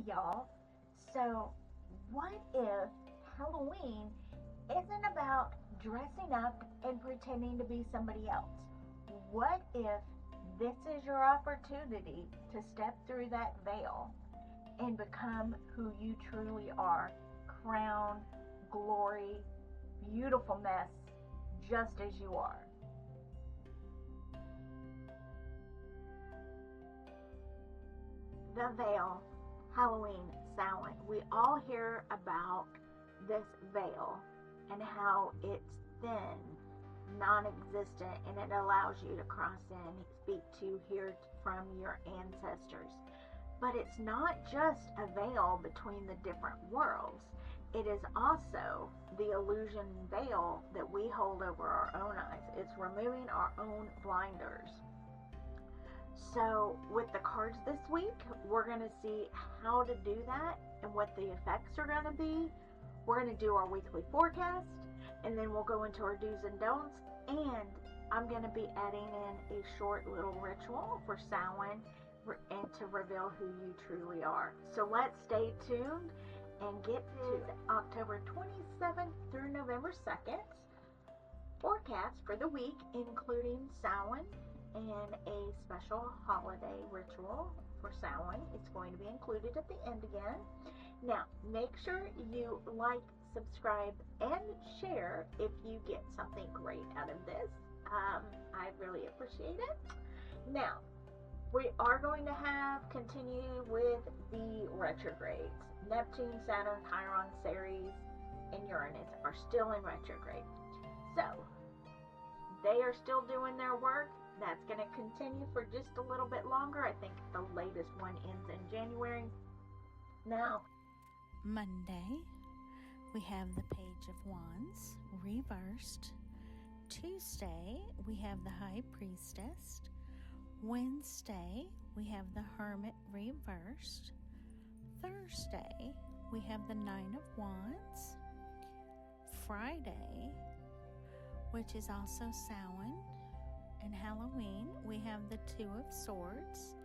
y'all. So what if Halloween isn't about dressing up and pretending to be somebody else? What if this is your opportunity to step through that veil and become who you truly are? Crown, glory, beautiful mess, just as you are. The veil, Halloween, Samhain. We all hear about this veil and how it's thin, non-existent, and it allows you to cross in and speak to, hear from your ancestors. But it's not just a veil between the different worlds. It is also the illusion veil that we hold over our own eyes. It's removing our own blinders. So with the cards this week, we're going to see how to do that and what the effects are going to be. We're going to do our weekly forecast, and then we'll go into our do's and don'ts, and I'm going to be adding in a short little ritual for Samhain and to reveal who you truly are. So let's stay tuned and get to October 27th through November 2nd forecast for the week, including Samhain and a special holiday ritual for Samhain. It's going to be included at the end again. Now, make sure you like, subscribe, and share if you get something great out of this. I really appreciate it. Now, we are going to continue with the retrogrades. Neptune, Saturn, Chiron, Ceres, and Uranus are still in retrograde. So, they are still doing their work. That's going to continue for just a little bit longer. I think the latest one ends in January. Now, Monday, we have the Page of Wands reversed. Tuesday, we have the High Priestess. Wednesday, we have the Hermit reversed. Thursday, we have the Nine of Wands. Friday, which is also Samhain and Halloween, we have the Two of Swords.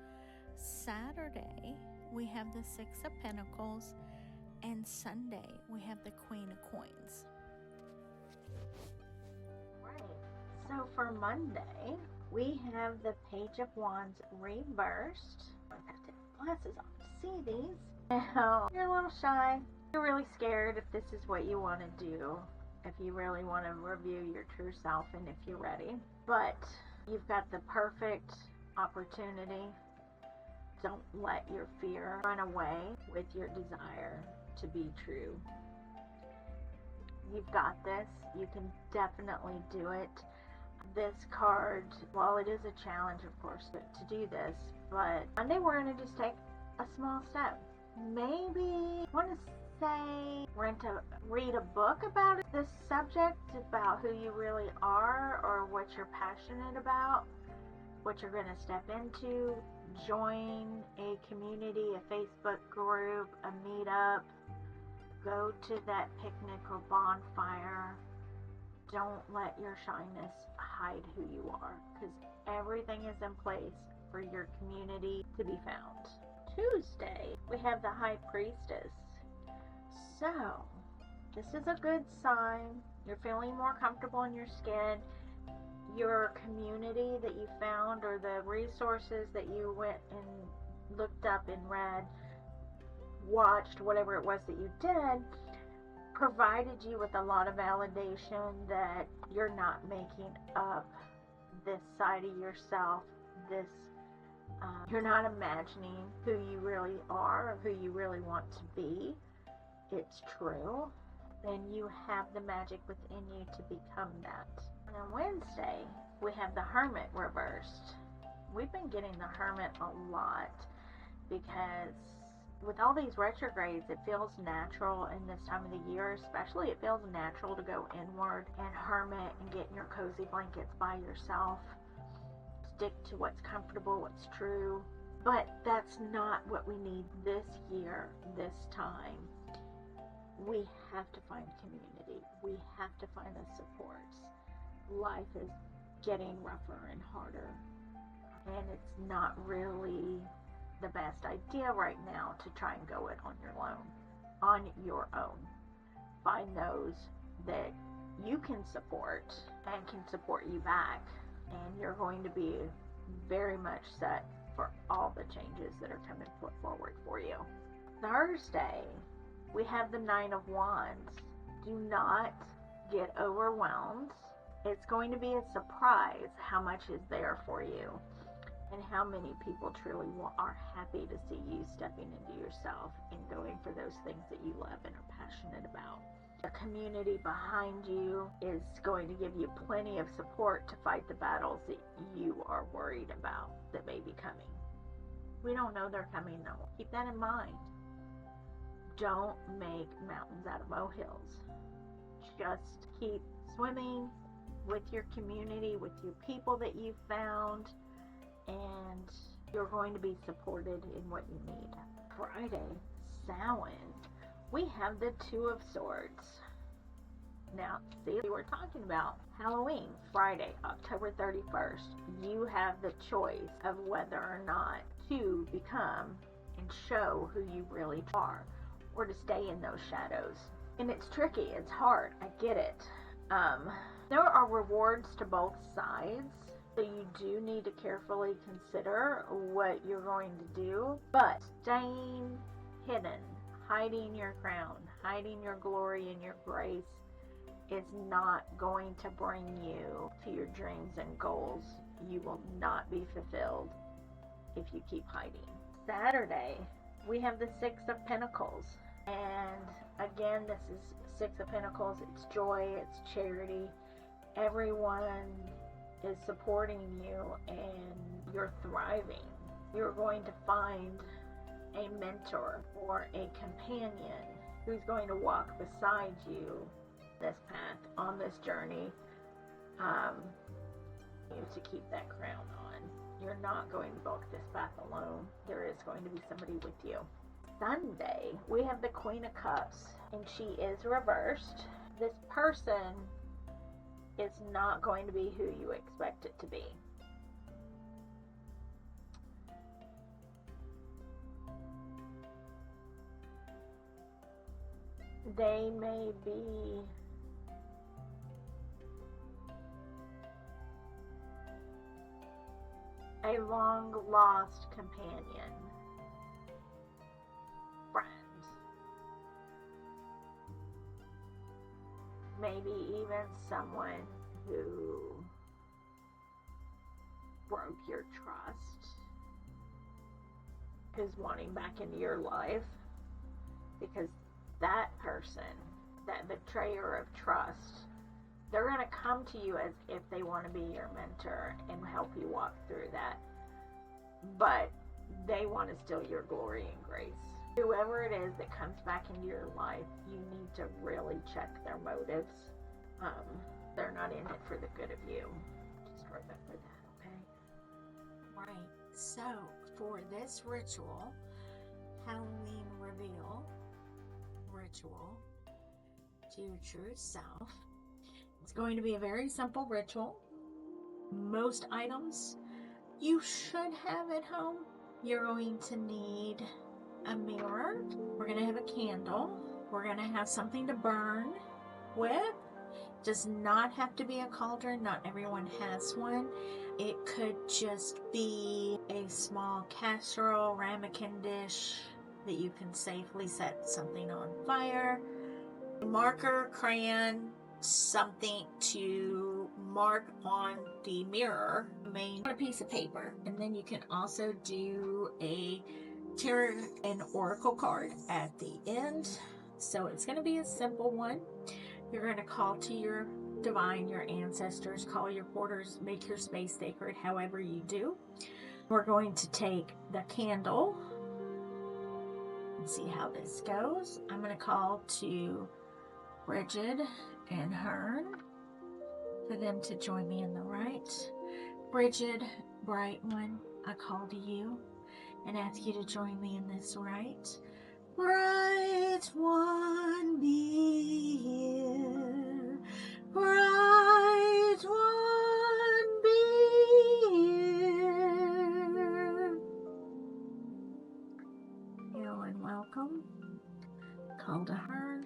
Saturday, we have the Six of Pentacles. And Sunday, we have the Queen of Coins. right. So for Monday, we have the Page of Wands reversed. I have to have glasses on to see these. Now, you're a little shy. You're really scared if this is what you want to do. If you really want to review your true self and if you're ready. But you've got the perfect opportunity. Don't let your fear run away with your desire to be true. You've got this. You can definitely do it. This card, well, it is a challenge, of course, to do this, but Monday we're going to just take a small step. Maybe I want to say we're going to read a book about this subject, about who you really are or what you're passionate about, what you're going to step into. Join a community, a Facebook group, a meetup. Go to that picnic or bonfire. Don't let your shyness hide who you are, because everything is in place for your community to be found. Tuesday, we have the High Priestess. So, this is a good sign. You're feeling more comfortable in your skin. Your community that you found, or the resources that you went and looked up and read, watched, whatever it was that you did, provided you with a lot of validation that you're not making up this side of yourself. You're not imagining who you really are or who you really want to be. It's true. Then you have the magic within you to become that. And on Wednesday, we have the Hermit reversed. We've been getting the Hermit a lot because with all these retrogrades, it feels natural in this time of the year, especially it feels natural to go inward and hermit and get in your cozy blankets by yourself. Stick to what's comfortable, what's true. But that's not what we need this year, this time. We have to find community. We have to find the supports. Life is getting rougher and harder. And it's not really the best idea right now to try and go it on your own. Find those that you can support and can support you back, and you're going to be very much set for all the changes that are coming put forward for you. Thursday, we have the Nine of Wands. Do not get overwhelmed. It's going to be a surprise how much is there for you and how many people truly are happy to see you stepping into yourself and going for those things that you love and are passionate about. The community behind you is going to give you plenty of support to fight the battles that you are worried about that may be coming. We don't know they're coming though. Keep that in mind. Don't make mountains out of molehills. Just keep swimming with your community, with your people that you've found, and you're going to be supported in what you need. Friday, Samhain, we have the Two of Swords. Now, see, we were talking about Halloween, Friday, October 31st. You have the choice of whether or not to become and show who you really are, or to stay in those shadows. And it's tricky, it's hard, I get it. There are rewards to both sides, so you do need to carefully consider what you're going to do, but staying hidden, hiding your crown, hiding your glory and your grace is not going to bring you to your dreams and goals. You will not be fulfilled if you keep hiding. Saturday, we have the Six of Pentacles. And again, this is Six of Pentacles. It's joy, it's charity. Everyone is supporting you and you're thriving. You're going to find a mentor or a companion who's going to walk beside you this path, on this journey, to keep that crown on. You're not going to walk this path alone. There is going to be somebody with you. Sunday, we have the Queen of Cups, and she is reversed. This person is not going to be who you expect it to be. They may be a long-lost companion, friend, maybe even someone who broke your trust, who's wanting back into your life, because that person, that betrayer of trust, they're going to come to you as if they want to be your mentor and help you walk through that. But they want to steal your glory and grace. Whoever it is that comes back into your life, you need to really check their motives. They're not in it for the good of you. Just remember that, okay? Right. So, for this ritual, Halloween reveal ritual to your true self, it's going to be a very simple ritual. Most items you should have at home. You're going to need a mirror. We're going to have a candle. We're going to have something to burn with. Does not have to be a cauldron. Not everyone has one. It could just be a small casserole, ramekin dish that you can safely set something on fire. Marker, crayon, something to mark on the mirror, a piece of paper, and then you can also do a tarot and oracle card at the end. So it's going to be a simple one. You're going to call to your divine, your ancestors, call your porters, make your space sacred, however you do. We're going to take the candle and see how this goes. I'm going to call to Bridget and Hearn for them to join me in the right. Bridget, bright one, I call to you and ask you to join me in this right. Bright one, be here. Bright one, be here. and welcome. Call to her.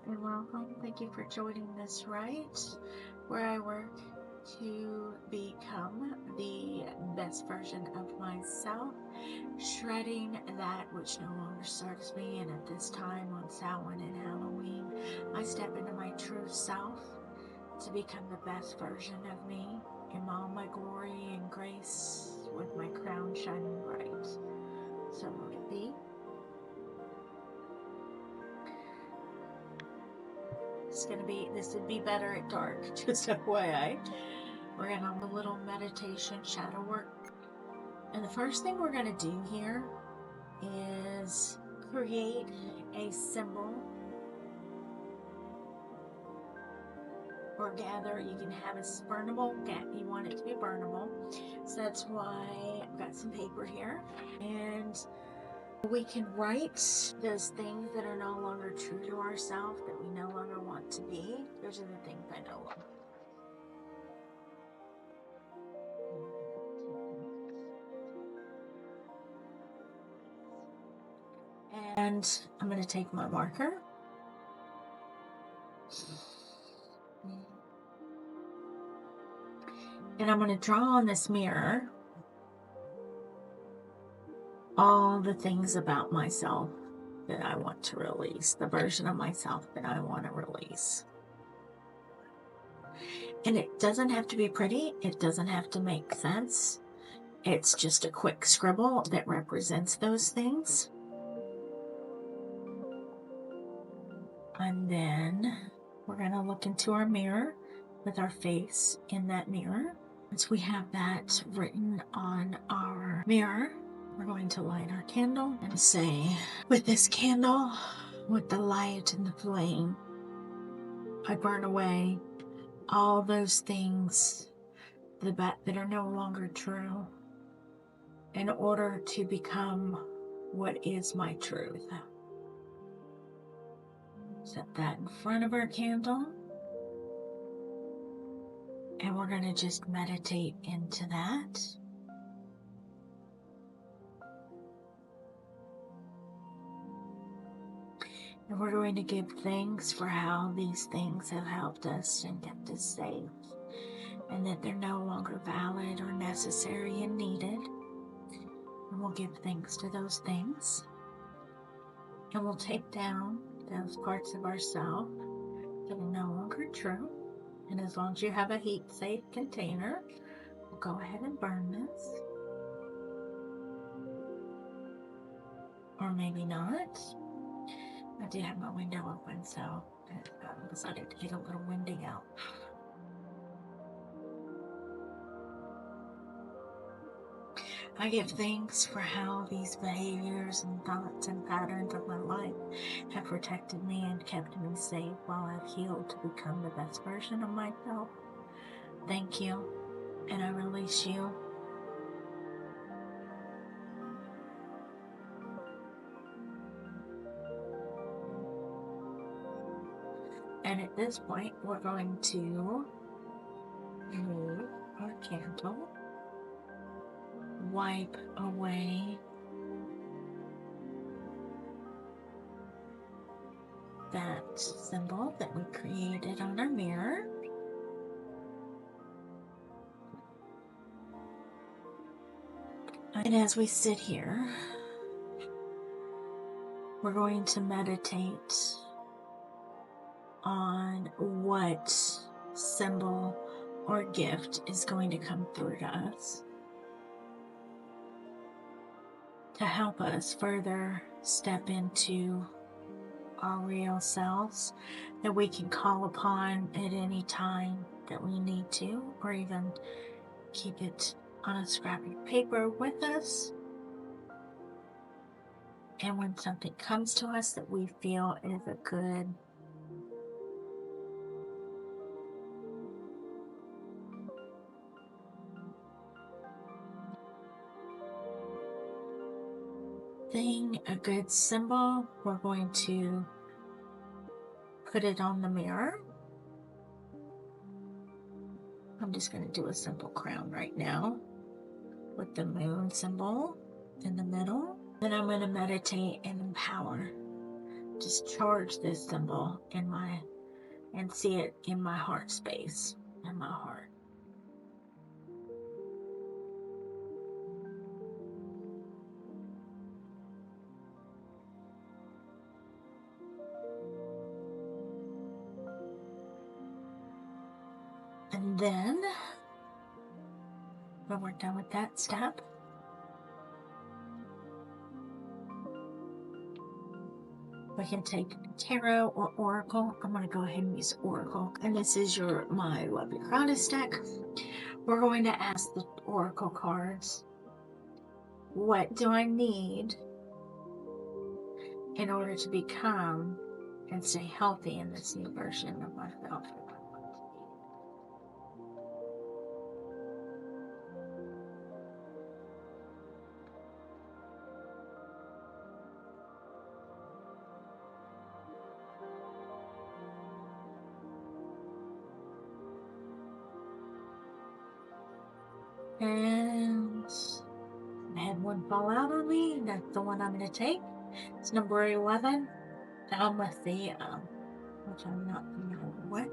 And welcome. Thank you for joining this rite where I work to become the best version of myself, shredding that which no longer serves me. And at this time on Samhain and Halloween, I step into my true self to become the best version of me in all my glory and grace, with my crown shining bright. So let it be. This would be better at dark, just FYI. We're gonna have a little meditation shadow work. And the first thing we're gonna do here is create a symbol or gather. You can have a burnable, you want it to be burnable. So that's why I've got some paper here. And we can write those things that are no longer true to ourselves, that we no longer want to be. Those are the things I know of. And I'm going to take my marker. And I'm going to draw on this mirror all the things about myself that I want to release, the version of myself that I want to release. And it doesn't have to be pretty. It doesn't have to make sense. It's just a quick scribble that represents those things. And then we're going to look into our mirror with our face in that mirror. Once we have that written on our mirror, we're going to light our candle and say, with this candle, with the light and the flame, I burn away all those things that are no longer true in order to become what is my truth. Set that in front of our candle. And we're going to just meditate into that. And we're going to give thanks for how these things have helped us and kept us safe, and that they're no longer valid or necessary and needed. And we'll give thanks to those things. And we'll take down those parts of ourselves that are no longer true. And as long as you have a heat-safe container, we'll go ahead and burn this. Or maybe not. I do have my window open, so I decided to get a little windy out. I give thanks for how these behaviors and thoughts and patterns of my life have protected me and kept me safe while I've healed to become the best version of myself. Thank you, and I release you. And at this point, we're going to move our candle, wipe away that symbol that we created on our mirror. And as we sit here, we're going to meditate on what symbol or gift is going to come through to us to help us further step into our real selves, that we can call upon at any time that we need to, or even keep it on a scrap of paper with us. And when something comes to us that we feel is a good something, a good symbol, we're going to put it on the mirror. I'm just going to do a simple crown right now with the moon symbol in the middle. Then I'm going to meditate and empower. Just charge this symbol in my, and see it in my heart space, in my heart. And then, when we're done with that step, we can take tarot or oracle. I'm going to go ahead and use oracle. And this is my lovely goddess deck. We're going to ask the oracle cards, what do I need in order to become and stay healthy in this new version of myself? And I had one fall out on me. That's the one I'm going to take. It's number 11. Down with the, which I'm not familiar with.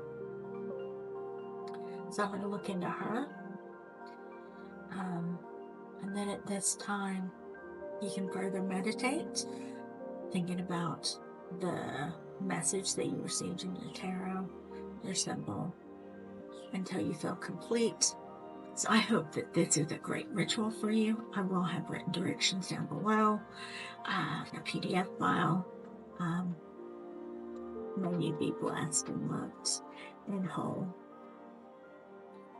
So I'm going to look into her. And then at this time, you can further meditate, thinking about the message that you received in your tarot, your symbol, until you feel complete. So I hope that this is a great ritual for you. I will have written directions down below, a PDF file. May you be blessed and loved and whole.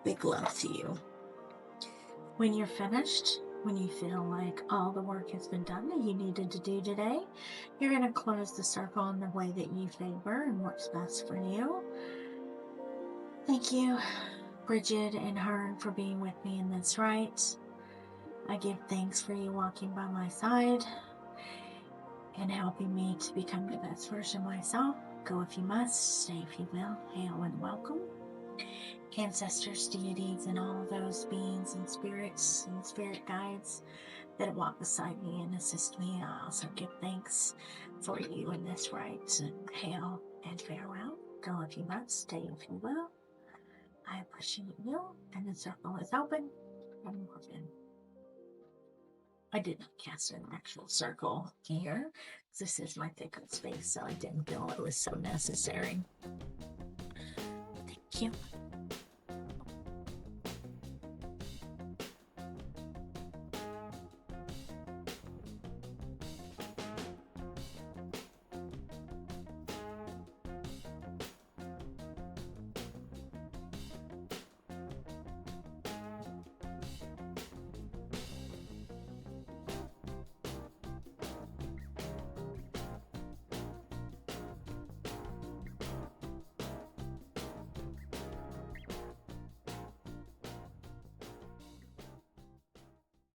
Big love to you. When you're finished, when you feel like all the work has been done that you needed to do today, you're going to close the circle in the way that you favor and works best for you. Thank you, Bridget and Hearn, for being with me in this rite. I give thanks for you walking by my side and helping me to become the best version of myself. Go if you must, stay if you will. Hail and welcome. Ancestors, deities, and all of those beings and spirits and spirit guides that walk beside me and assist me. I also give thanks for you in this rite. Hail and farewell. Go if you must, stay if you will. I appreciate you, and the circle is open and moving. I did not cast an actual circle here. This is my thickened space, so I didn't feel it was so necessary. Thank you.